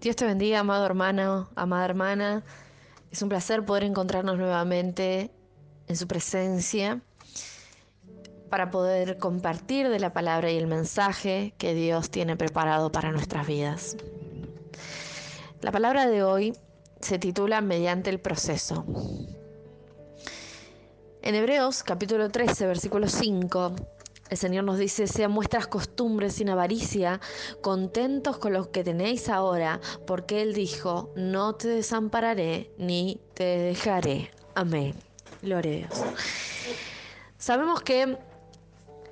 Dios te bendiga, amado hermano, amada hermana. Es un placer poder encontrarnos nuevamente en su presencia para poder compartir de la palabra y el mensaje que Dios tiene preparado para nuestras vidas. La palabra de hoy se titula Mediante el proceso. En Hebreos capítulo 13, versículo 5, el Señor nos dice: sean vuestras costumbres sin avaricia, contentos con lo que tenéis ahora, porque Él dijo: no te desampararé ni te dejaré. Amén. Gloria a Dios. Sabemos que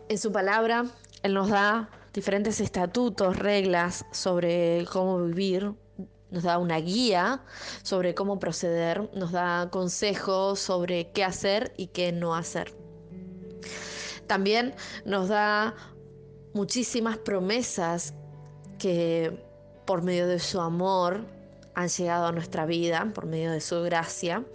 en su palabra Él nos da diferentes estatutos, reglas sobre cómo vivir. Nos da una guía sobre cómo proceder, nos da consejos sobre qué hacer y qué no hacer. También nos da muchísimas promesas que por medio de su amor han llegado a nuestra vida, por medio de su gracia.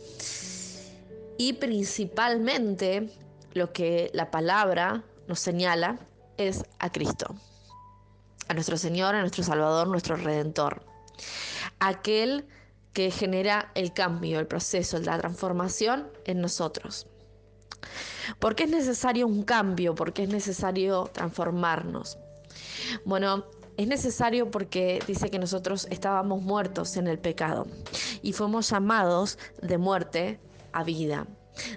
Y principalmente lo que la palabra nos señala es a Cristo, a nuestro Señor, a nuestro Salvador, nuestro Redentor. Aquel que genera el cambio, el proceso, la transformación en nosotros. ¿Por qué es necesario un cambio? ¿Por qué es necesario transformarnos? Bueno, es necesario porque dice que nosotros estábamos muertos en el pecado y fuimos llamados de muerte a vida,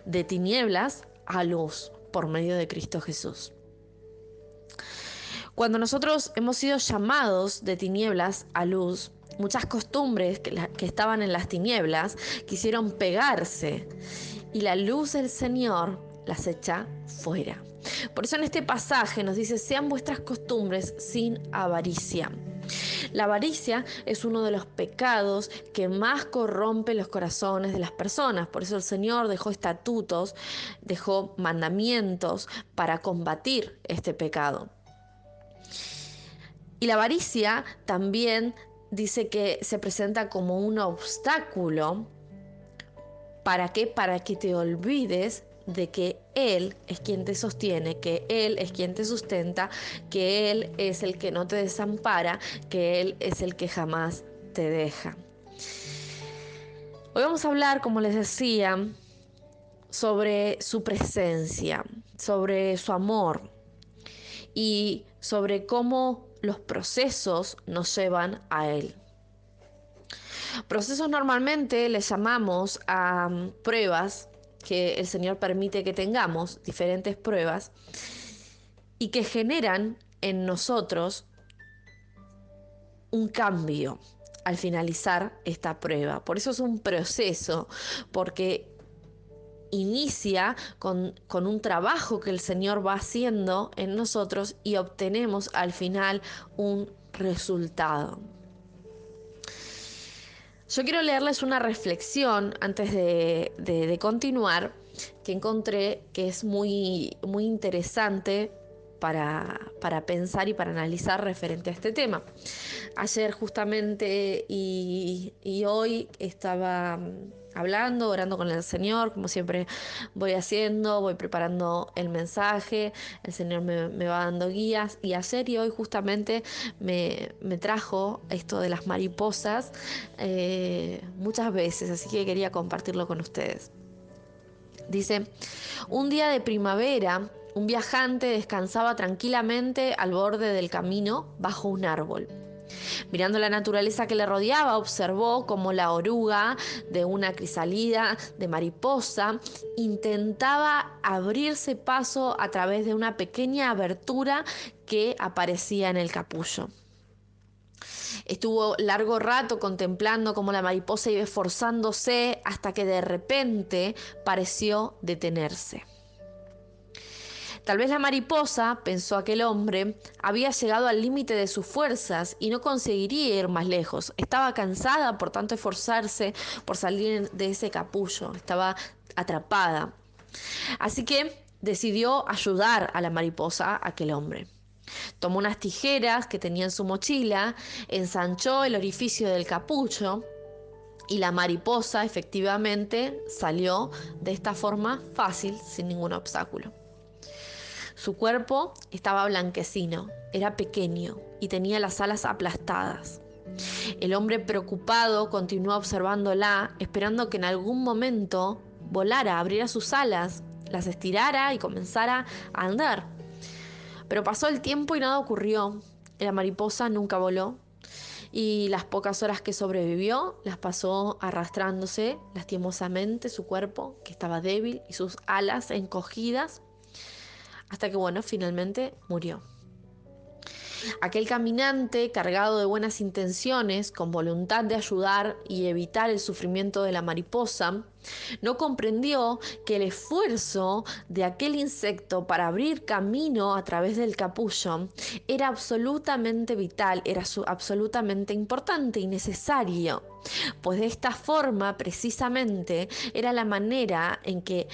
de tinieblas a luz por medio de Cristo Jesús. Cuando nosotros hemos sido llamados de tinieblas a luz, muchas costumbres que estaban en las tinieblas quisieron pegarse y la luz del Señor las echa fuera. Por eso en este pasaje nos dice: sean vuestras costumbres sin avaricia. La avaricia es uno de los pecados que más corrompe los corazones de las personas. Por eso el Señor dejó estatutos, dejó mandamientos para combatir este pecado. Y la avaricia también dice que se presenta como un obstáculo. ¿Para qué? Para que te olvides de que Él es quien te sostiene, que Él es quien te sustenta, que Él es el que no te desampara, que Él es el que jamás te deja. Hoy vamos a hablar, como les decía, sobre su presencia, sobre su amor y sobre cómo los procesos nos llevan a Él. Procesos normalmente les llamamos a pruebas que el Señor permite que tengamos, diferentes pruebas, y que generan en nosotros un cambio al finalizar esta prueba. Por eso es un proceso, porque inicia con un trabajo que el Señor va haciendo en nosotros y obtenemos al final un resultado. Yo quiero leerles una reflexión antes de continuar, que encontré que es muy interesante para pensar y para analizar referente a este tema. Ayer justamente y hoy estaba hablando, orando con el Señor, como siempre voy haciendo, voy preparando el mensaje, el Señor me va dando guías, y ayer y hoy justamente me trajo esto de las mariposas muchas veces, así que quería compartirlo con ustedes. Dice: un día de primavera, un viajante descansaba tranquilamente al borde del camino bajo un árbol. Mirando la naturaleza que le rodeaba, observó cómo la oruga de una crisálida de mariposa intentaba abrirse paso a través de una pequeña abertura que aparecía en el capullo. Estuvo largo rato contemplando cómo la mariposa iba esforzándose hasta que de repente pareció detenerse. Tal vez la mariposa, pensó aquel hombre, había llegado al límite de sus fuerzas y no conseguiría ir más lejos. Estaba cansada por tanto esforzarse por salir de ese capullo. Estaba atrapada. Así que decidió ayudar a la mariposa, aquel hombre. Tomó unas tijeras que tenía en su mochila, ensanchó el orificio del capullo y la mariposa efectivamente salió de esta forma fácil, sin ningún obstáculo. Su cuerpo estaba blanquecino, era pequeño y tenía las alas aplastadas. El hombre preocupado continuó observándola, esperando que en algún momento volara, abriera sus alas, las estirara y comenzara a andar. Pero pasó el tiempo y nada ocurrió. La mariposa nunca voló y las pocas horas que sobrevivió las pasó arrastrándose lastimosamente su cuerpo, que estaba débil, y sus alas encogidas, hasta que, finalmente murió. Aquel caminante, cargado de buenas intenciones, con voluntad de ayudar y evitar el sufrimiento de la mariposa, no comprendió que el esfuerzo de aquel insecto para abrir camino a través del capullo era absolutamente vital, era absolutamente importante y necesario. Pues de esta forma, precisamente, era la manera en que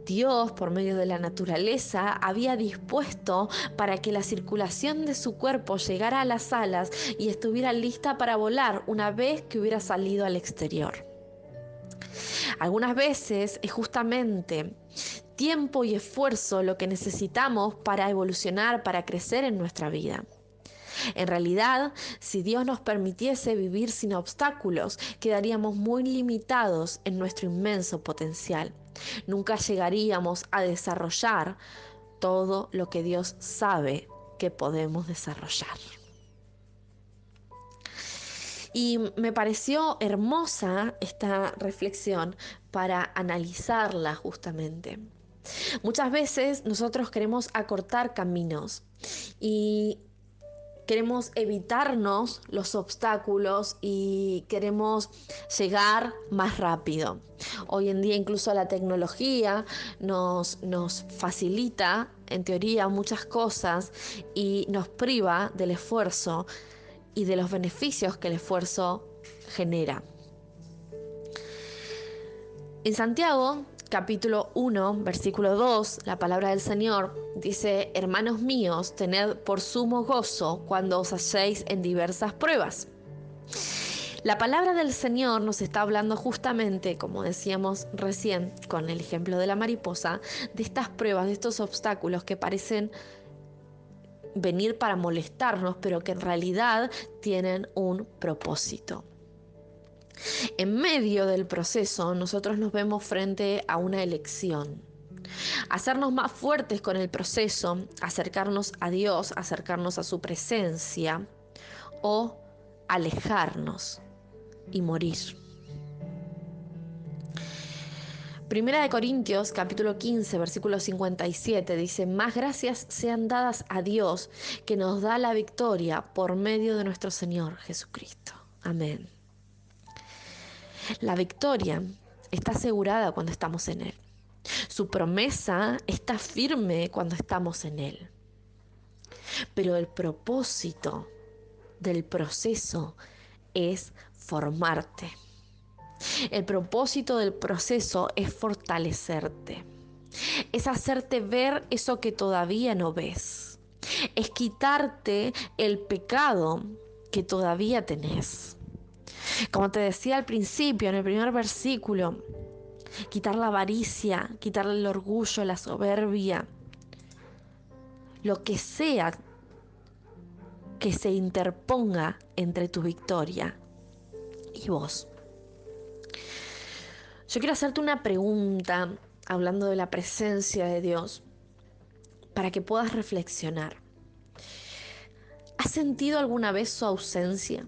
Dios, por medio de la naturaleza, había dispuesto para que la circulación de su cuerpo llegara a las alas y estuviera lista para volar una vez que hubiera salido al exterior. Algunas veces es justamente tiempo y esfuerzo lo que necesitamos para evolucionar, para crecer en nuestra vida. En realidad, si Dios nos permitiese vivir sin obstáculos, quedaríamos muy limitados en nuestro inmenso potencial. Nunca llegaríamos a desarrollar todo lo que Dios sabe que podemos desarrollar. Y me pareció hermosa esta reflexión para analizarla justamente. Muchas veces nosotros queremos acortar caminos y queremos evitarnos los obstáculos y queremos llegar más rápido. Hoy en día incluso la tecnología nos facilita, en teoría, muchas cosas y nos priva del esfuerzo y de los beneficios que el esfuerzo genera. En Santiago, capítulo 1, versículo 2, la palabra del Señor dice: hermanos míos, tened por sumo gozo cuando os halléis en diversas pruebas. La palabra del Señor nos está hablando justamente, como decíamos recién con el ejemplo de la mariposa, de estas pruebas, de estos obstáculos que parecen venir para molestarnos, pero que en realidad tienen un propósito. En medio del proceso, nosotros nos vemos frente a una elección. Hacernos más fuertes con el proceso, acercarnos a Dios, acercarnos a su presencia, o alejarnos y morir. Primera de Corintios, capítulo 15, versículo 57, dice: más gracias sean dadas a Dios, que nos da la victoria por medio de nuestro Señor Jesucristo. Amén. La victoria está asegurada cuando estamos en Él. Su promesa está firme cuando estamos en Él. Pero el propósito del proceso es formarte. El propósito del proceso es fortalecerte. Es hacerte ver eso que todavía no ves. Es quitarte el pecado que todavía tenés. Como te decía al principio, en el primer versículo, quitar la avaricia, quitar el orgullo, la soberbia, lo que sea que se interponga entre tu victoria y vos. Yo quiero hacerte una pregunta, hablando de la presencia de Dios, para que puedas reflexionar. ¿Has sentido alguna vez su ausencia?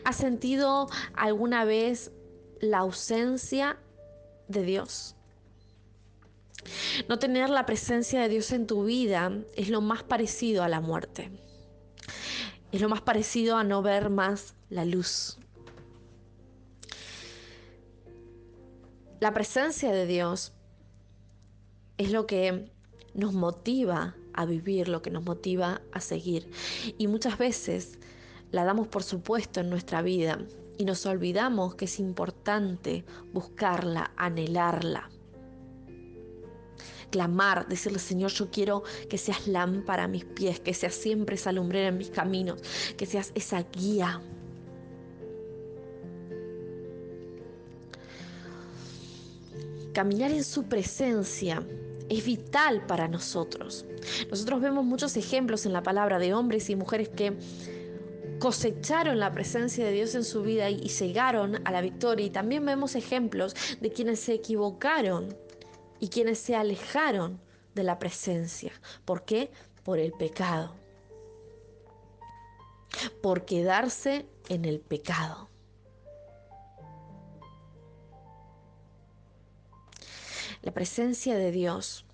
¿Has sentido alguna vez la ausencia de Dios? No tener la presencia de Dios en tu vida es lo más parecido a la muerte. Es lo más parecido a no ver más la luz. La presencia de Dios es lo que nos motiva a vivir, lo que nos motiva a seguir. Y muchas veces la damos por supuesto en nuestra vida y nos olvidamos que es importante buscarla, anhelarla. Clamar, decirle: Señor, yo quiero que seas lámpara a mis pies, que seas siempre esa lumbrera en mis caminos, que seas esa guía. Caminar en su presencia es vital para nosotros. Nosotros vemos muchos ejemplos en la palabra de hombres y mujeres que cosecharon la presencia de Dios en su vida y llegaron a la victoria. Y también vemos ejemplos de quienes se equivocaron y quienes se alejaron de la presencia. ¿Por qué? Por el pecado. Por quedarse en el pecado. La presencia de Dios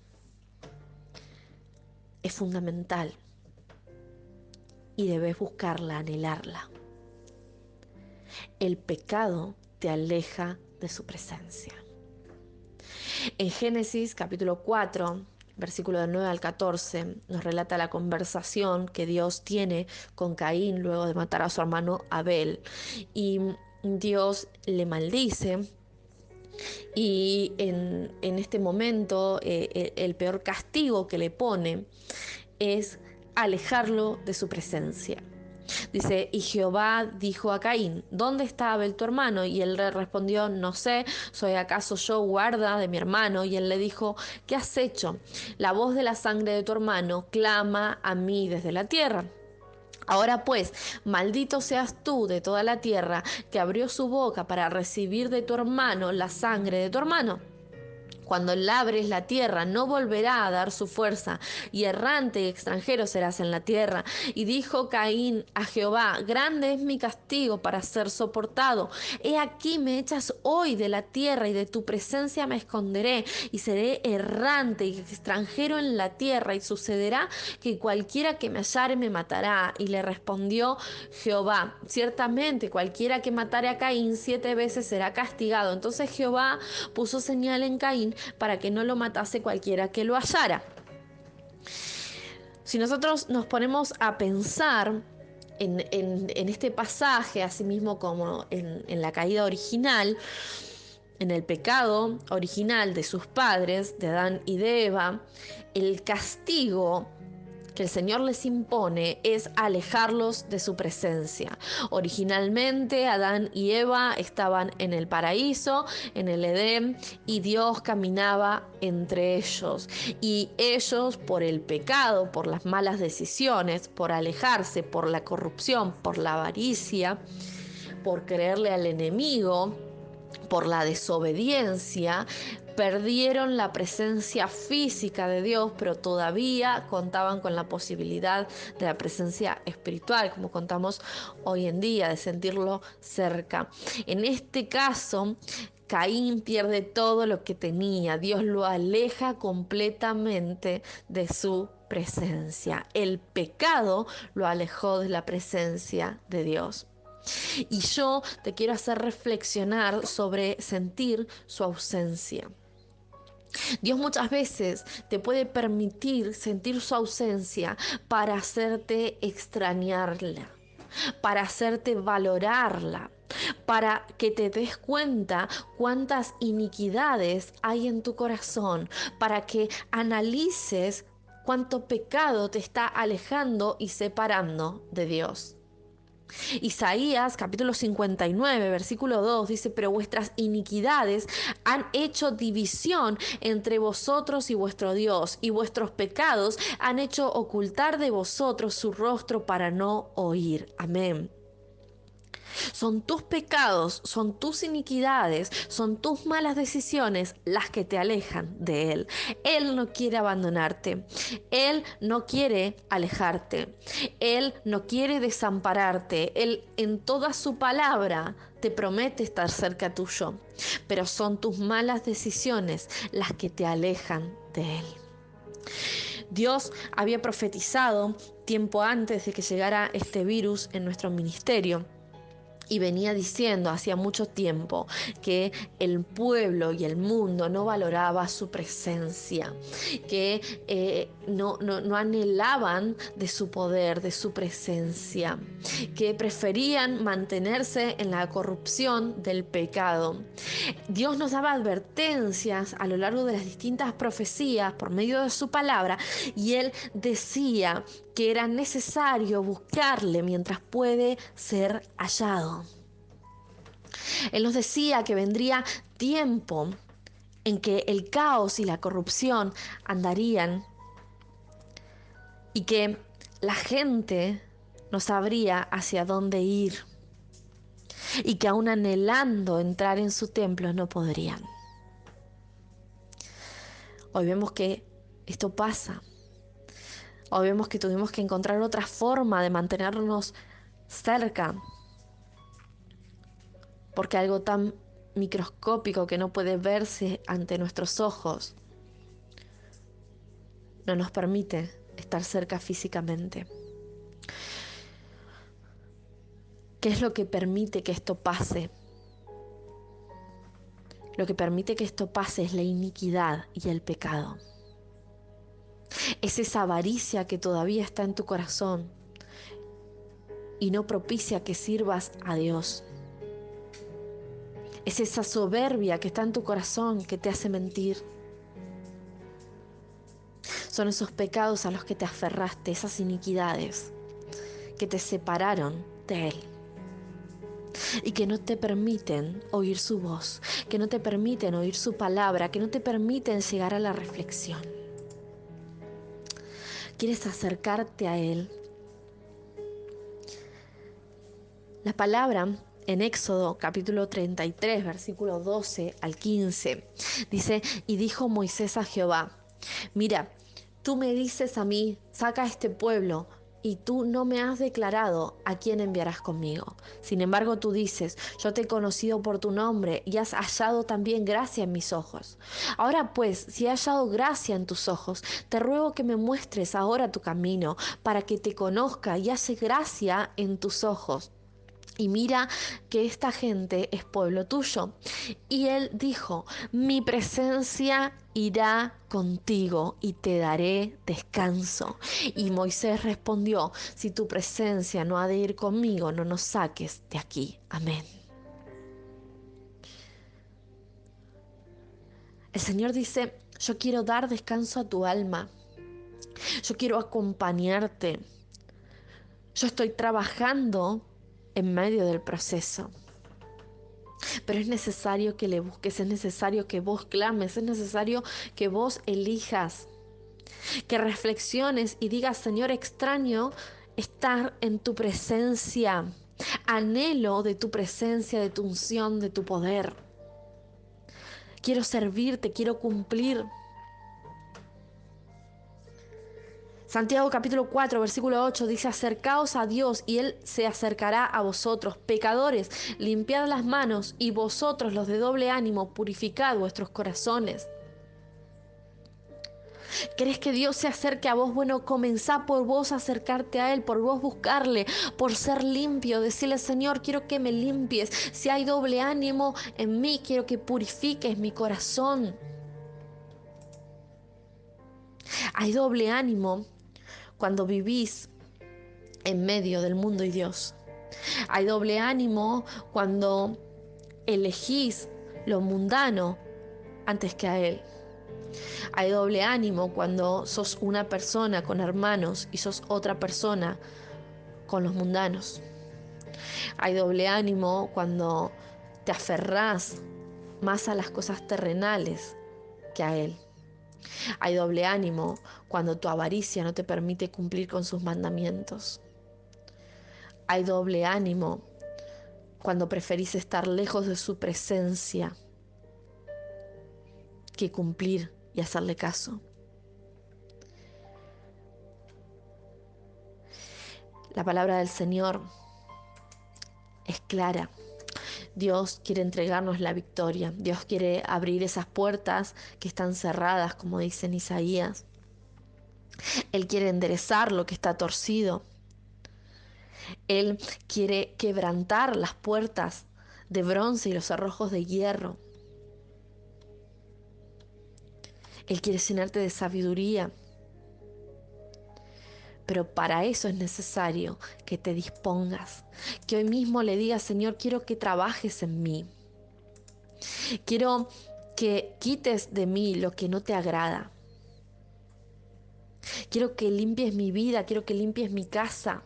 es fundamental y debes buscarla, anhelarla. El pecado te aleja de su presencia. En Génesis capítulo 4, versículo del 9 al 14, nos relata la conversación que Dios tiene con Caín luego de matar a su hermano Abel. Y Dios le maldice. Y en este momento el peor castigo que le pone es alejarlo de su presencia. Dice, y Jehová dijo a Caín, ¿dónde está Abel tu hermano? Y él le respondió, no sé, ¿soy acaso yo guarda de mi hermano? Y él le dijo, ¿qué has hecho? La voz de la sangre de tu hermano clama a mí desde la tierra. Ahora pues, maldito seas tú de toda la tierra, que abrió su boca para recibir de tu hermano la sangre de tu hermano. Cuando labres la tierra, no volverá a dar su fuerza, y errante y extranjero serás en la tierra. Y dijo Caín a Jehová, grande es mi castigo para ser soportado. He aquí me echas hoy de la tierra, y de tu presencia me esconderé, y seré errante y extranjero en la tierra, y sucederá que cualquiera que me hallare me matará. Y le respondió Jehová, ciertamente cualquiera que matare a Caín 7 veces será castigado. Entonces Jehová puso señal en Caín para que no lo matase cualquiera que lo hallara. Si nosotros nos ponemos a pensar en este pasaje, así mismo como en la caída original, en el pecado original de sus padres, de Adán y de Eva, el castigo que el Señor les impone es alejarlos de su presencia. Originalmente Adán y Eva estaban en el paraíso, en el Edén, y Dios caminaba entre ellos. Y ellos, por el pecado, por las malas decisiones, por alejarse, por la corrupción, por la avaricia, por creerle al enemigo, por la desobediencia, perdieron la presencia física de Dios, pero todavía contaban con la posibilidad de la presencia espiritual, como contamos hoy en día, de sentirlo cerca. En este caso, Caín pierde todo lo que tenía. Dios lo aleja completamente de su presencia. El pecado lo alejó de la presencia de Dios. Y yo te quiero hacer reflexionar sobre sentir su ausencia. Dios muchas veces te puede permitir sentir su ausencia para hacerte extrañarla, para hacerte valorarla, para que te des cuenta cuántas iniquidades hay en tu corazón, para que analices cuánto pecado te está alejando y separando de Dios. Isaías capítulo 59 versículo 2 dice, pero vuestras iniquidades han hecho división entre vosotros y vuestro Dios, y vuestros pecados han hecho ocultar de vosotros su rostro para no oír. Amén. Son tus pecados, son tus iniquidades, son tus malas decisiones las que te alejan de Él. Él no quiere abandonarte, Él no quiere alejarte, Él no quiere desampararte. Él en toda su palabra te promete estar cerca tuyo, pero son tus malas decisiones las que te alejan de Él. Dios había profetizado tiempo antes de que llegara este virus en nuestro ministerio. Y venía diciendo hacía mucho tiempo que el pueblo y el mundo no valoraba su presencia, que no anhelaban de su poder, de su presencia, que preferían mantenerse en la corrupción del pecado. Dios nos daba advertencias a lo largo de las distintas profecías por medio de su palabra, y Él decía que era necesario buscarle mientras puede ser hallado. Él nos decía que vendría tiempo en que el caos y la corrupción andarían y que la gente no sabría hacia dónde ir y que aún anhelando entrar en su templo no podrían. Hoy vemos que esto pasa. Hoy vemos que tuvimos que encontrar otra forma de mantenernos cerca, porque algo tan microscópico que no puede verse ante nuestros ojos no nos permite estar cerca físicamente. ¿Qué es lo que permite que esto pase? Lo que permite que esto pase es la iniquidad y el pecado. Es esa avaricia que todavía está en tu corazón y no propicia que sirvas a Dios. Es esa soberbia que está en tu corazón que te hace mentir. Son esos pecados a los que te aferraste, esas iniquidades que te separaron de Él y que no te permiten oír su voz, que no te permiten oír su palabra, que no te permiten llegar a la reflexión. ¿Quieres acercarte a Él? La palabra en Éxodo capítulo 33, versículo 12 al 15, dice: y dijo Moisés a Jehová: mira, tú me dices a mí, saca a este pueblo, y tú no me has declarado a quién enviarás conmigo. Sin embargo, tú dices: yo te he conocido por tu nombre y has hallado también gracia en mis ojos. Ahora pues, si he hallado gracia en tus ojos, te ruego que me muestres ahora tu camino, para que te conozca y halle gracia en tus ojos. Y mira que esta gente es pueblo tuyo. Y él dijo: mi presencia irá contigo y te daré descanso. Y Moisés respondió: si tu presencia no ha de ir conmigo, no nos saques de aquí. Amén. El Señor dice: yo quiero dar descanso a tu alma. Yo quiero acompañarte. Yo estoy trabajando en medio del proceso. Pero es necesario que le busques, es necesario que vos clames, es necesario que vos elijas, que reflexiones y digas: Señor, extraño estar en tu presencia, anhelo de tu presencia, de tu unción, de tu poder. Quiero servirte, quiero cumplir. Santiago capítulo 4, versículo 8 dice: acercaos a Dios y Él se acercará a vosotros. Pecadores, limpiad las manos, y vosotros los de doble ánimo, purificad vuestros corazones. ¿Querés que Dios se acerque a vos? Bueno, comenzá por vos acercarte a Él, por vos buscarle, por ser limpio. Decirle: Señor, quiero que me limpies. Si hay doble ánimo en mí, quiero que purifiques mi corazón. Hay doble ánimo cuando vivís en medio del mundo y Dios. Hay doble ánimo cuando elegís lo mundano antes que a Él. Hay doble ánimo cuando sos una persona con hermanos y sos otra persona con los mundanos. Hay doble ánimo cuando te aferrás más a las cosas terrenales que a Él. Hay doble ánimo cuando tu avaricia no te permite cumplir con sus mandamientos. Hay doble ánimo cuando preferís estar lejos de su presencia que cumplir y hacerle caso. La palabra del Señor es clara. Dios quiere entregarnos la victoria. Dios quiere abrir esas puertas que están cerradas, como dice en Isaías. Él quiere enderezar lo que está torcido. Él quiere quebrantar las puertas de bronce y los cerrojos de hierro. Él quiere llenarte de sabiduría. Pero para eso es necesario que te dispongas, que hoy mismo le digas: Señor, quiero que trabajes en mí. Quiero que quites de mí lo que no te agrada. Quiero que limpies mi vida, quiero que limpies mi casa.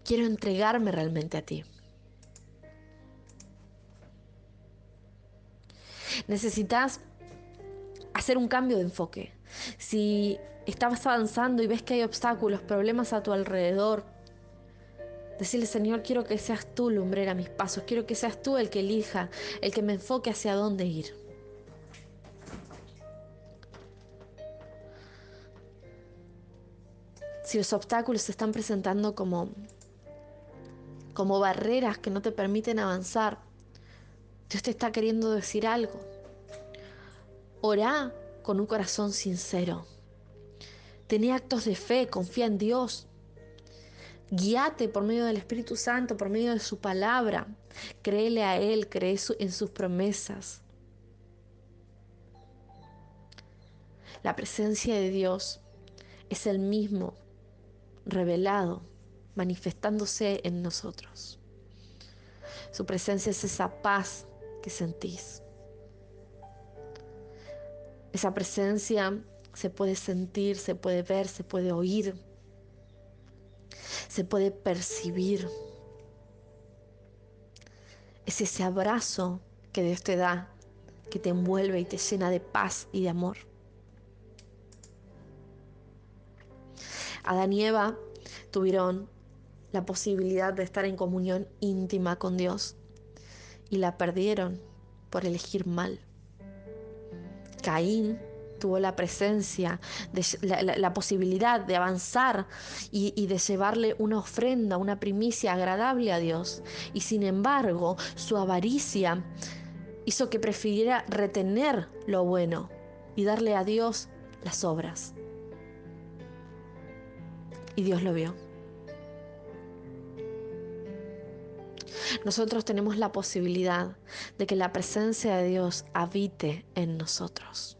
Quiero entregarme realmente a ti. Necesitas hacer un cambio de enfoque. Si estás avanzando y ves que hay obstáculos, problemas a tu alrededor, decirle: Señor, quiero que seas tú lumbrera mis pasos, quiero que seas tú el que elija, el que me enfoque hacia dónde ir. Si los obstáculos se están presentando como barreras que no te permiten avanzar, Dios te está queriendo decir algo. Orá con un corazón sincero. Tené actos de fe, confía en Dios. Guíate por medio del Espíritu Santo, por medio de su palabra. Créele a Él, cree en sus promesas. La presencia de Dios es el mismo revelado, manifestándose en nosotros. Su presencia es esa paz que sentís. Esa presencia se puede sentir, se puede ver, se puede oír, se puede percibir. Es ese abrazo que Dios te da, que te envuelve y te llena de paz y de amor. Adán y Eva tuvieron la posibilidad de estar en comunión íntima con Dios y la perdieron por elegir mal. Caín tuvo la presencia, la posibilidad de avanzar y de llevarle una ofrenda, una primicia agradable a Dios. Y sin embargo, su avaricia hizo que prefiriera retener lo bueno y darle a Dios las obras. Y Dios lo vio. Nosotros tenemos la posibilidad de que la presencia de Dios habite en nosotros.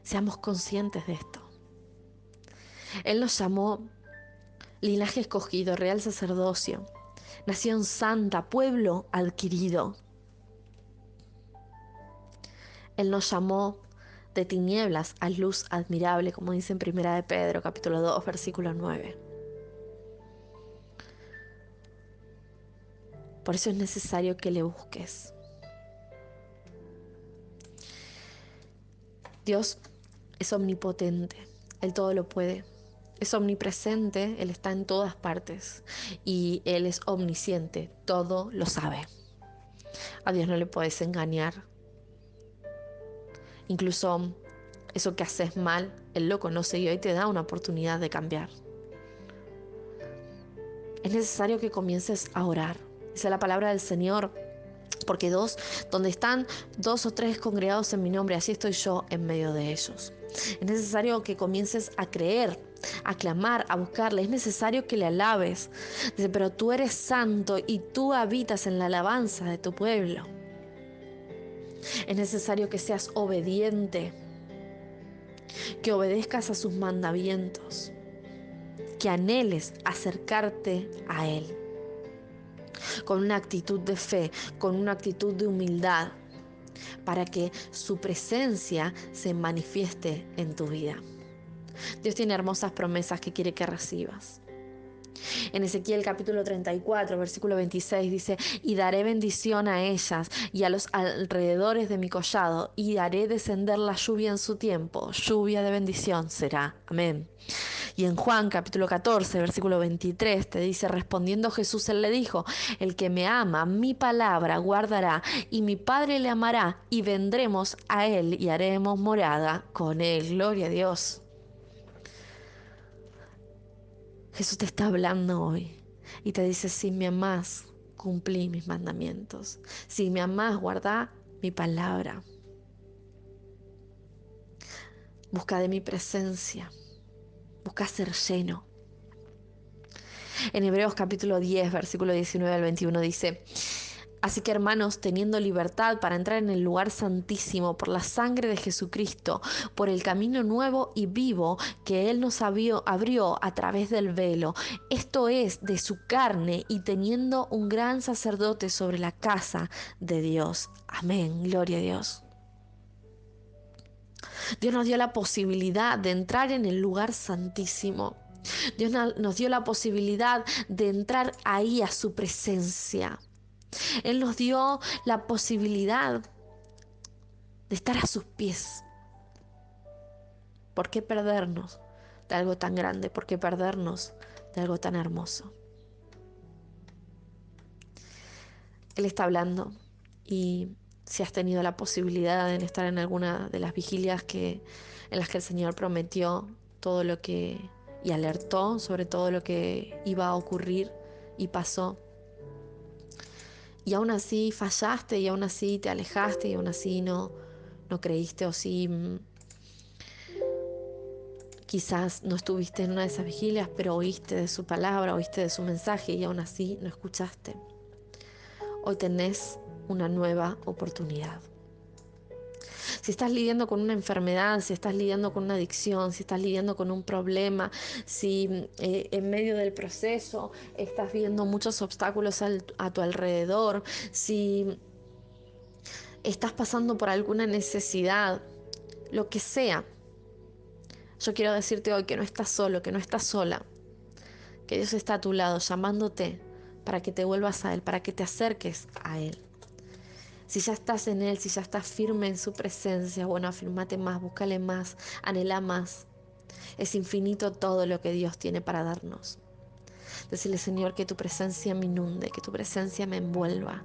Seamos conscientes de esto. Él nos llamó linaje escogido, real sacerdocio, nación santa, pueblo adquirido. Él nos llamó de tinieblas a luz admirable, como dice en 1 de Pedro, capítulo 2, versículo 9. Por eso es necesario que le busques. Dios es omnipotente, Él todo lo puede. Es omnipresente, Él está en todas partes. Y Él es omnisciente, todo lo sabe. A Dios no le puedes engañar. Incluso eso que haces mal, Él lo conoce y hoy te da una oportunidad de cambiar. Es necesario que comiences a orar. Dice la palabra del Señor: porque donde están 2 o 3 congregados en mi nombre, así estoy yo en medio de ellos. Es necesario que comiences a creer, a clamar, a buscarle. Es necesario que le alabes. Dice: pero tú eres santo y tú habitas en la alabanza de tu pueblo. Es necesario que seas obediente, que obedezcas a sus mandamientos, que anheles acercarte a Él con una actitud de fe, con una actitud de humildad, para que su presencia se manifieste en tu vida. Dios tiene hermosas promesas que quiere que recibas. En Ezequiel capítulo 34, versículo 26 dice: y daré bendición a ellas y a los alrededores de mi collado, y haré descender la lluvia en su tiempo. Lluvia de bendición será. Amén. Y en Juan capítulo 14, versículo 23 te dice: respondiendo Jesús, él le dijo: el que me ama, mi palabra guardará, y mi Padre le amará, y vendremos a él y haremos morada con él. Gloria a Dios. Jesús te está hablando hoy y te dice: si me amás, cumplí mis mandamientos. Si me amás, guardá mi palabra. Busca de mi presencia. Busca ser lleno. En Hebreos capítulo 10, versículo 19 al 21 dice: así que, hermanos, teniendo libertad para entrar en el lugar santísimo por la sangre de Jesucristo, por el camino nuevo y vivo que Él nos abrió a través del velo, esto es, de su carne, y teniendo un gran sacerdote sobre la casa de Dios. Amén, gloria a Dios. Dios nos dio la posibilidad de entrar en el lugar santísimo. Dios nos dio la posibilidad de entrar ahí a su presencia. Él nos dio la posibilidad de estar a sus pies. ¿Por qué perdernos de algo tan grande? ¿Por qué perdernos de algo tan hermoso? Él está hablando, y si has tenido la posibilidad de estar en alguna de las vigilias en las que el Señor prometió todo lo que y alertó sobre todo lo que iba a ocurrir y pasó, y aún así fallaste, y aún así te alejaste, y aún así no creíste, o sí, quizás no estuviste en una de esas vigilias, pero oíste de su palabra, oíste de su mensaje, y aún así no escuchaste. Hoy tenés una nueva oportunidad. Si estás lidiando con una enfermedad, si estás lidiando con una adicción, si estás lidiando con un problema, si en medio del proceso estás viendo muchos obstáculos a tu alrededor, si estás pasando por alguna necesidad, lo que sea, yo quiero decirte hoy que no estás solo, que no estás sola, que Dios está a tu lado llamándote para que te vuelvas a Él, para que te acerques a Él. Si ya estás en Él, si ya estás firme en su presencia, bueno, afirmate más, búscale más, anhela más. Es infinito todo lo que Dios tiene para darnos. Decirle, Señor, que tu presencia me inunde, que tu presencia me envuelva.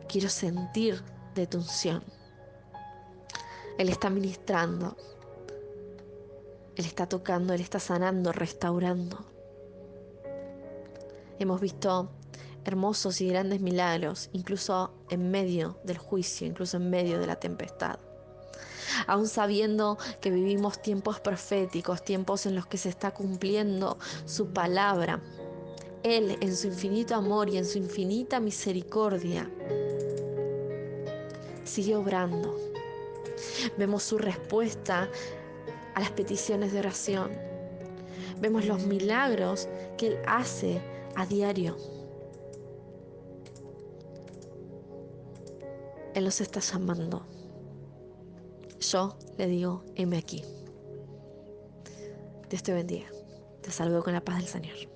Quiero sentir de tu unción. Él está ministrando, Él está tocando, Él está sanando, restaurando. Hemos visto hermosos y grandes milagros, incluso en medio del juicio, incluso en medio de la tempestad. Aún sabiendo que vivimos tiempos proféticos, tiempos en los que se está cumpliendo su palabra, Él, en su infinito amor y en su infinita misericordia, sigue obrando. Vemos su respuesta a las peticiones de oración. Vemos los milagros que Él hace a diario. Él nos está llamando. Yo le digo, heme aquí. Dios te bendiga. Te saludo con la paz del Señor.